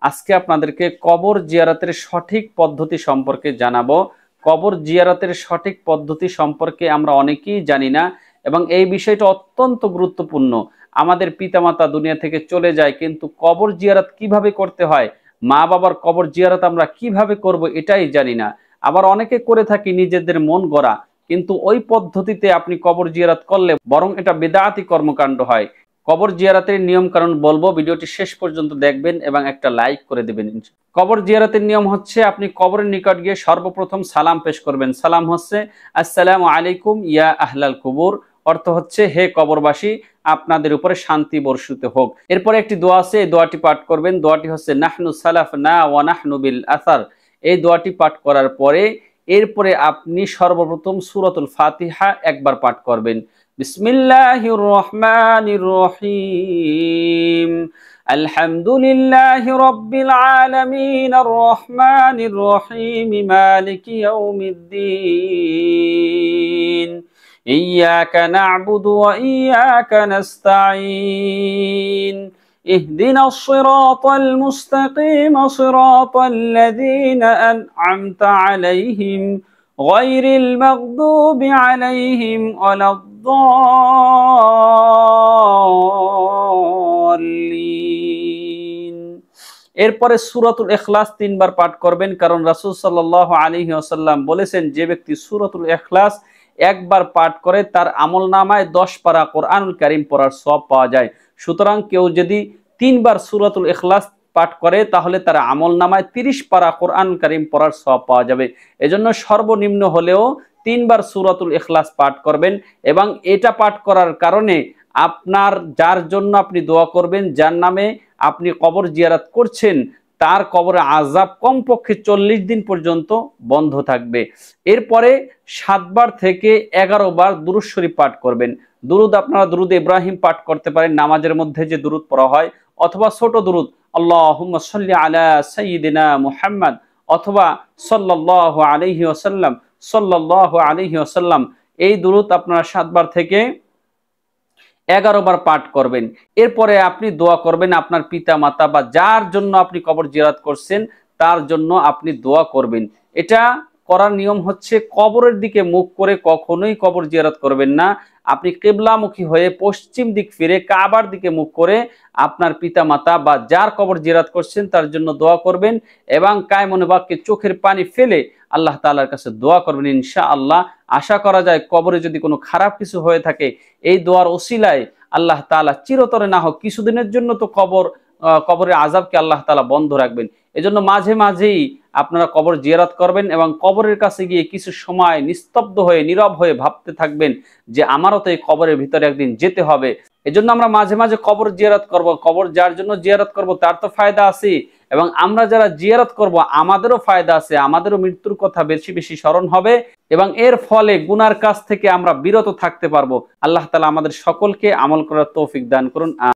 আজকে আপনাদেরকে কবর জিয়ারতের সঠিক পদ্ধতি সম্পর্কে জানাবো। কবর জিয়ারতের সঠিক পদ্ধতি সম্পর্কে আমরা অনেকেই জানি না এবং এই বিষয়টা অত্যন্ত গুরুত্বপূর্ণ। আমাদের পিতামাতা দুনিয়া থেকে চলে যায়, কিন্তু কবর জিয়ারত কিভাবে করতে হয়, মা বাবার কবর জিয়ারত আমরা কিভাবে করব এটাই জানি না। আবার অনেকে করে থাকি নিজেদের মন গড়া, কিন্তু ওই পদ্ধতিতে আপনি কবর জিয়ারত করলে বরং এটা বিদআতি কর্মকাণ্ড হয়। কবর জিয়ারতের নিয়ম কারণ বলবো, ভিডিওটি শেষ পর্যন্ত দেখবেন এবং একটা লাইক করে দেবেন। কবর জিয়ারতের নিয়ম হচ্ছে, আপনি কবরের নিকট গিয়ে সর্বপ্রথম সালাম পেশ করবেন। সালাম হচ্ছে আসসালামু আলাইকুম ইয়া আহলাল কুবুর, অর্থ হচ্ছে হে কবরবাসী, আপনাদের উপরে শান্তি বর্ষিত হোক। এরপরে একটি দোয়া আছে, এই দোয়াটি পাঠ করবেন। দোয়াটি হচ্ছে নাহনু সালাফনা ওয়া নাহনু বিল আসার। এই দোয়াটি পাঠ করার পরে এরপরে আপনি সর্বপ্রথম সূরাতুল ফাতিহা একবার পাঠ করবেন। বিসমিল্লাহির রহমানির রহিম, আলহামদুলিল্লাহি রাব্বিল আলামিন, আর রহমানির রহিম, মালিকি ইয়াউমিদ্দিন, ইয়্যাকা না'বুদু ওয়া ইয়্যাকা নাস্তাঈন, ইহদিনাস সিরাতাল মুস্তাকিম, সিরাতাল লাযীনা আন'আমতা আলাইহিম গায়রিল মাগদুবি আলাইহিম ওয়ালাদ-দাল্লিন। এরপরে সূরাতুল ইখলাস 3 বার পাঠ করবেন, কারণ রাসূল সাল্লাল্লাহু আলাইহি ওয়াসাল্লাম বলেছেন, যে ব্যক্তি সূরাতুল ইখলাস একবার পাঠ করে তার আমলনামায় 10 পারা কোরআনুল কারীম পড়ার সওয়াব পাওয়া যায়। সুতরাং কেউ যদি 3 বার সূরাতুল ইখলাস পাঠ করে তাহলে তার আমলনামায় 30 পারা কোরআনুল কারীম পড়ার সওয়াব পাওয়া যাবে। এজন্য সর্বনিম্ন হলেও 3 বার সূরাতুল ইখলাস পাঠ করবেন। এবং এটা পাঠ করার কারণে আপনার যার জন্য আপনি দোয়া করবেন, যার নামে আপনি কবর জিয়ারত করছেন, তার কবরে আযাব কমপক্ষে 40 দিন পর্যন্ত বন্ধ থাকবে। এরপরে 7 বার থেকে 11 বার দুরূদ শরীফ পাঠ করবেন। দুরূদ আপনারা দুরূদ ইব্রাহিম পাঠ করতে পারেন, নামাজের মধ্যে যে দুরূদ পড়া হয়, অথবা ছোট দুরূদ আল্লাহুম্মা সাল্লি আলা সাইয়্যিদিনা মুহাম্মদ, অথবা সাল্লাল্লাহু আলাইহি ওয়াসাল্লাম, সাল্লাল্লাহু আলাইহি ওয়াসাল্লাম। এই দুরূদ আপনারা 7 বার থেকে 11 বার পাঠ করবেন। এরপরে আপনি দোয়া করবেন আপনার পিতা মাতা বা যার জন্য আপনি কবর জিয়ারত করছেন তার জন্য আপনি দোয়া করবেন। এটা করার নিয়ম হচ্ছে, কবরের দিকে মুখ করে কখনোই কবর জিয়ারত করবেন না। আপনি কিবলামুখী হয়ে পশ্চিম দিক ফিরে কাবার দিকে মুখ করে আপনার পিতা মাতা বা যার কবর জিয়ারত করছেন তার জন্য দোয়া করবেন এবং কায়মনে বাক্যে চোখের পানি ফেলে আল্লাহ তাআলার কাছে দোয়া করবেন। ইনশাআল্লাহ আশা করা যায় কবরে যদি কোনো খারাপ কিছু হয়ে থাকে, এই দোয়ার ওসিলায় আল্লাহ তাআলা চিরতরে না হোক কিছুদিনের জন্য তো কবরের আযাবকে আল্লাহ তাআলা বন্ধ রাখবেন। এজন্য মাঝে মাঝেই আপনারা কবর জিয়ারত করবেন এবং কবরের কাছে গিয়ে কিছু সময় নিস্তব্ধ হয়ে নীরব হয়ে ভাবতে থাকবেন যে আমারও তো এই কবরের ভিতরে একদিন যেতে হবে। এজন্য আমরা মাঝে মাঝে কবর জিয়ারত করব। কবর যার জন্য জিয়ারত করব তার তো ফায়দা আছে, এবং আমরা যারা জিয়ারত করব আমাদেরও ফায়দা আছে, আমাদেরও মৃত্যুর কথা বেশি বেশি স্মরণ হবে এবং এর ফলে গুনার কাজ থেকে আমরা বিরত থাকতে পারবো। আল্লাহ তাআলা আমাদের সকলকে আমল করার তৌফিক দান করুন।